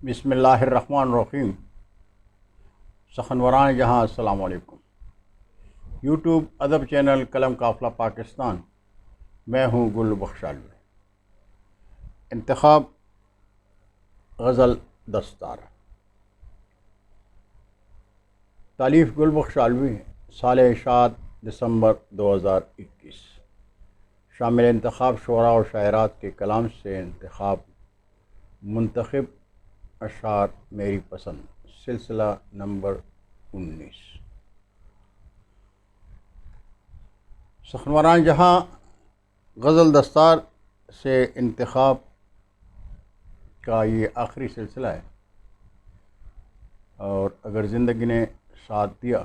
بسم اللہ الرحمن الرحیم۔ سخنوران جہاں السلام علیکم۔ یوٹیوب ادب چینل قلم قافلہ پاکستان، میں ہوں گل بخش علوی۔ انتخاب غزل دستار، تالیف گل بخش علوی، سال اشاعت دسمبر 2021۔ شامل انتخاب شعراء و شاعرات کے کلام سے انتخاب، منتخب اشعار میری پسند، سلسلہ نمبر 19۔ سخنوران جہاں غزل دستار سے انتخاب کا یہ آخری سلسلہ ہے، اور اگر زندگی نے ساتھ دیا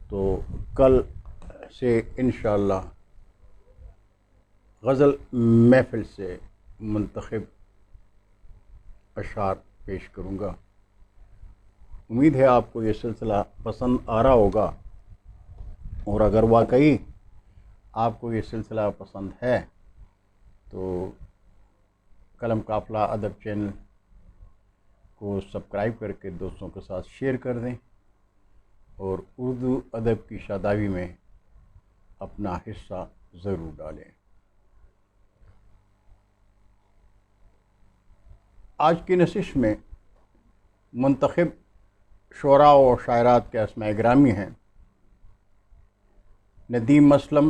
تو کل سے انشاءاللہ غزل محفل سے منتخب اشعار پیش کروں گا۔ امید ہے آپ کو یہ سلسلہ پسند آ رہا ہوگا، اور اگر واقعی آپ کو یہ سلسلہ پسند ہے تو قلم قافلہ ادب چینل کو سبسکرائب کر کے دوستوں کے ساتھ شیئر کر دیں، اور اردو ادب کی شادابی میں اپنا حصہ ضرور ڈالیں۔ آج کی نشست میں منتخب شعراء و شاعرات کے اسماء گرامی ہیں: ندیم اسلم،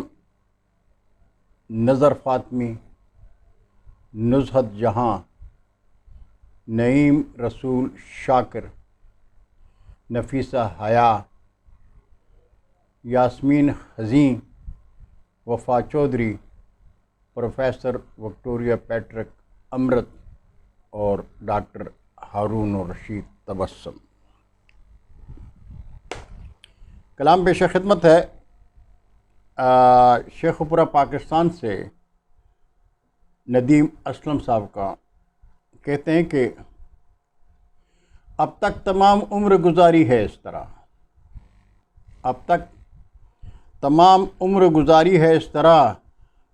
نظر فاطمی، نزہت جہاں، نعیم رسول شاکر، نفیسہ حیا، یاسمین حزیں، وفا چودھری، پروفیسر وکٹوریہ پیٹرک امرت، اور ڈاکٹر ہارون الرشید تبسم۔ کلام پیش خدمت ہے شیخ پورہ پاکستان سے ندیم اسلم صاحب کا۔ کہتے ہیں کہ اب تک تمام عمر گزاری ہے اس طرح، اب تک تمام عمر گزاری ہے اس طرح،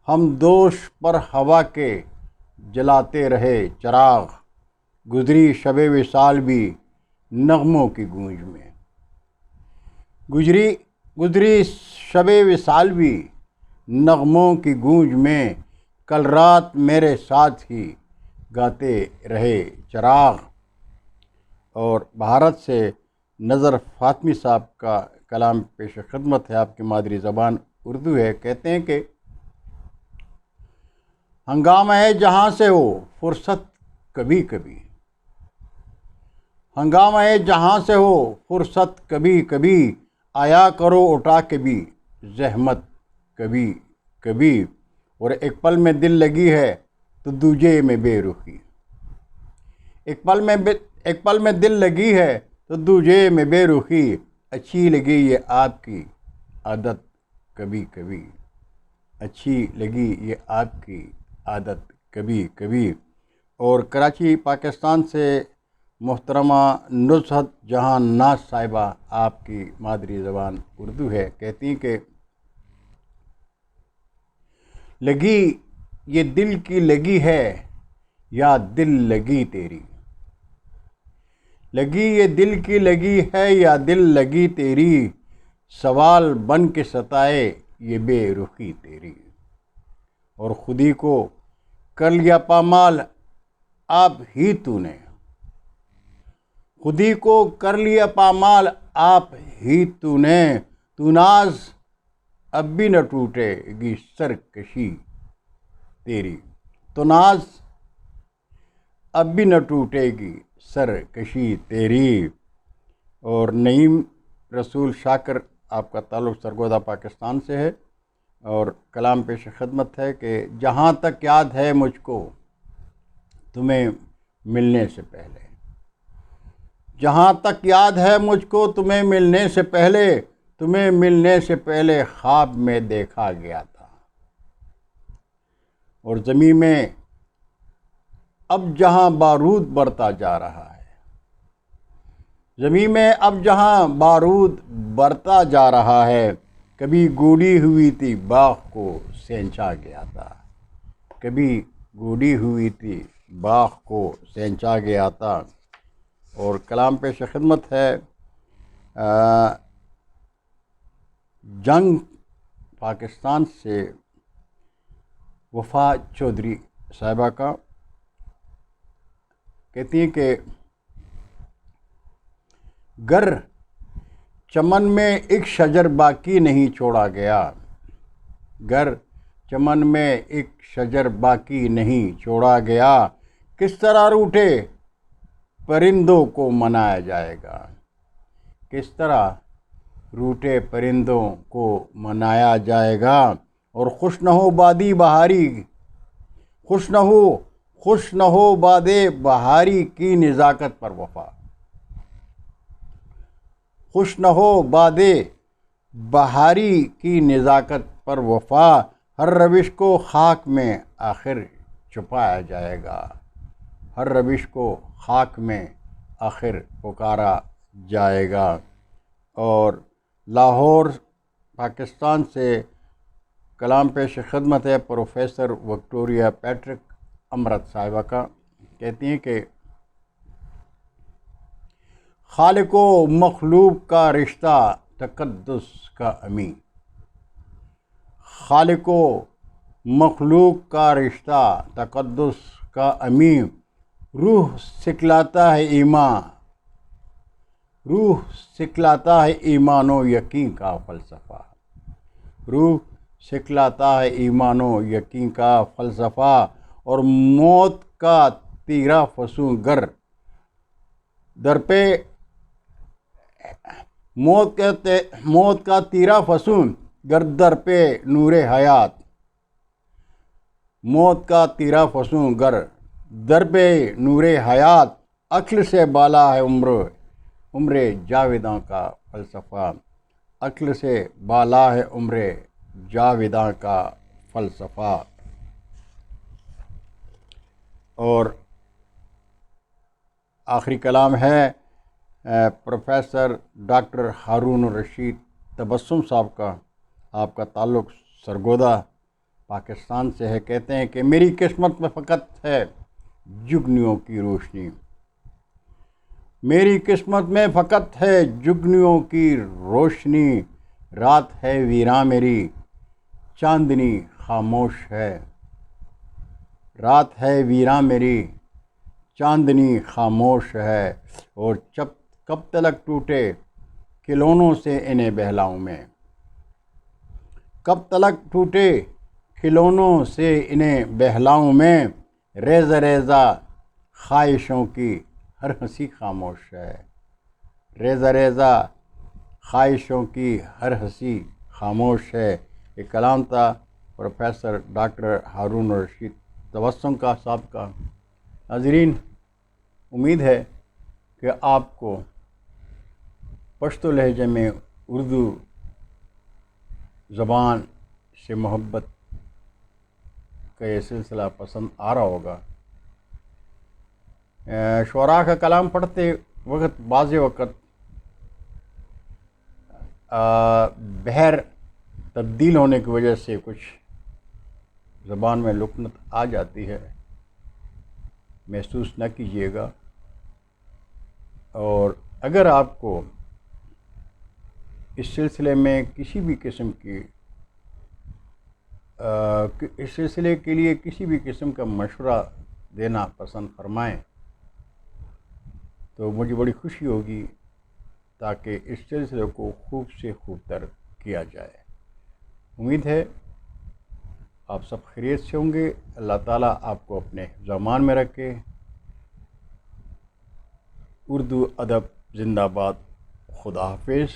ہم دوش پر ہوا کے جلاتے رہے چراغ، گزری شب وصال بھی نغموں کی گونج میں، گزری شب وصال بھی نغموں کی گونج میں، کل رات میرے ساتھ ہی گاتے رہے چراغ۔ اور بھارت سے نظر فاطمی صاحب کا کلام پیش خدمت ہے، آپ کی مادری زبان اردو ہے۔ کہتے ہیں کہ ہنگامہ ہے جہاں سے ہو فرصت کبھی کبھی، ہنگامہ ہے جہاں سے ہو فرصت کبھی کبھی، آیا کرو اٹھا کے بھی زحمت کبھی کبھی، اور ایک پل میں دل لگی ہے تو دوجے میں بے رخی، ایک پل میں دل لگی ہے تو دوجے میں بے رخی، اچھی لگی یہ آپ کی عادت کبھی کبھی، اچھی لگی یہ آپ کی عادت کبھی کبھی۔ اور کراچی پاکستان سے محترمہ نزہت جہاں ناز صاحبہ، آپ کی مادری زبان اردو ہے۔ کہتی ہیں کہ لگی یہ دل کی لگی ہے یا دل لگی تیری، لگی یہ دل کی لگی ہے یا دل لگی تیری، سوال بن کے ستائے یہ بے رخی تیری، اور خودی کو کر لیا پامال آپ ہی تو نے، خودی کو کر لیا پامال آپ ہی تو نے، تو ناز اب بھی نہ ٹوٹے گی سرکشی تیری، تو ناز اب بھی نہ ٹوٹے گی سرکشی تیری۔ اور نعیم رسول شاکر، آپ کا تعلق سرگودا پاکستان سے ہے، اور کلام پیش خدمت ہے کہ جہاں تک یاد ہے مجھ کو تمہیں ملنے سے پہلے، جہاں تک یاد ہے مجھ کو تمہیں ملنے سے پہلے، تمہیں ملنے سے پہلے خواب میں دیکھا گیا تھا، اور زمین میں اب جہاں بارود برتا جا رہا ہے، زمین میں اب جہاں بارود برتا جا رہا ہے، کبھی گوڑی ہوئی تھی باغ کو سینچا گیا تھا، کبھی گوڑی ہوئی تھی باغ کو سینچا گیا تھا۔ اور کلام پیش خدمت ہے جنگ پاکستان سے وفا چودھری صاحبہ کا، کہتی ہیں کہ گر چمن میں ایک شجر باقی نہیں چھوڑا گیا، گر چمن میں ایک شجر باقی نہیں چھوڑا گیا، کس طرح روٹھے پرندوں کو منایا جائے گا، کس طرح روٹھے پرندوں کو منایا جائے گا۔ اور خوش نہ ہو بادی بہاری، خوش نہ ہو باد بہاری کی نزاکت پر وفا، خوش نہ ہو باد بہاری کی نزاکت پر وفا، ہر روش کو خاک میں آخر چھپایا جائے گا، ہر روش کو خاک میں آخر پکارا جائے گا۔ اور لاہور پاکستان سے کلام پیش خدمت ہے پروفیسر وکٹوریہ پیٹرک امرت صاحبہ کا، کہتی ہیں کہ خالق و مخلوق کا رشتہ تقدس کا امی، خالق و مخلوق کا رشتہ تقدس کا امی، روح سکھلاتا ہے ایمان، روح سکھلاتا ہے ایمان و یقین کا فلسفہ، روح سکھلاتا ہے ایمان و یقین کا فلسفہ، اور موت کا تیرا فسوں گر در پہ، موت کا تیرا فسون گر در پہ نور حیات، موت کا تیرا فسون گر در پہ نور حیات، عقل سے بالا ہے عمر جاویداں کا فلسفہ، عقل سے بالا ہے عمر جاویداں کا فلسفہ۔ اور آخری کلام ہے پروفیسر ڈاکٹر ہارون الرشید تبسم صاحب کا، آپ کا تعلق سرگودا پاکستان سے ہے، کہتے ہیں کہ میری قسمت میں فقط ہے جگنیوں کی روشنی، میری قسمت میں فقط ہے جگنیوں کی روشنی، رات ہے ویراں میری چاندنی خاموش ہے، رات ہے ویراں میری چاندنی خاموش ہے، اور کب تلک ٹوٹے کھلونوں سے انہیں بہلاؤں میں، کب تلک ٹوٹے کھلونوں سے انہیں بہلاؤں میں، ریزہ ریزہ خواہشوں کی ہر ہنسی خاموش ہے، ریزہ ریزہ خواہشوں کی ہر ہنسی خاموش ہے۔ یہ کلام تھا پروفیسر ڈاکٹر ہارون الرشید تبسم کا صاحب کا۔ ناظرین، امید ہے کہ آپ کو پشتو لہجے میں اردو زبان سے محبت کا یہ سلسلہ پسند آ رہا ہوگا۔ شعراء کا کلام پڑھتے وقت بعض وقت بحر تبدیل ہونے کی وجہ سے کچھ زبان میں لکنت آ جاتی ہے، محسوس نہ کیجیے گا۔ اور اگر آپ کو اس سلسلے میں کسی بھی قسم کی اس سلسلے کے لیے کسی بھی قسم کا مشورہ دینا پسند فرمائیں تو مجھے بڑی خوشی ہوگی، تاکہ اس سلسلے کو خوب سے خوب تر کیا جائے۔ امید ہے آپ سب خیریت سے ہوں گے۔ اللہ تعالیٰ آپ کو اپنے زمان میں رکھے۔ اردو ادب زندہ باد۔ خدا حافظ۔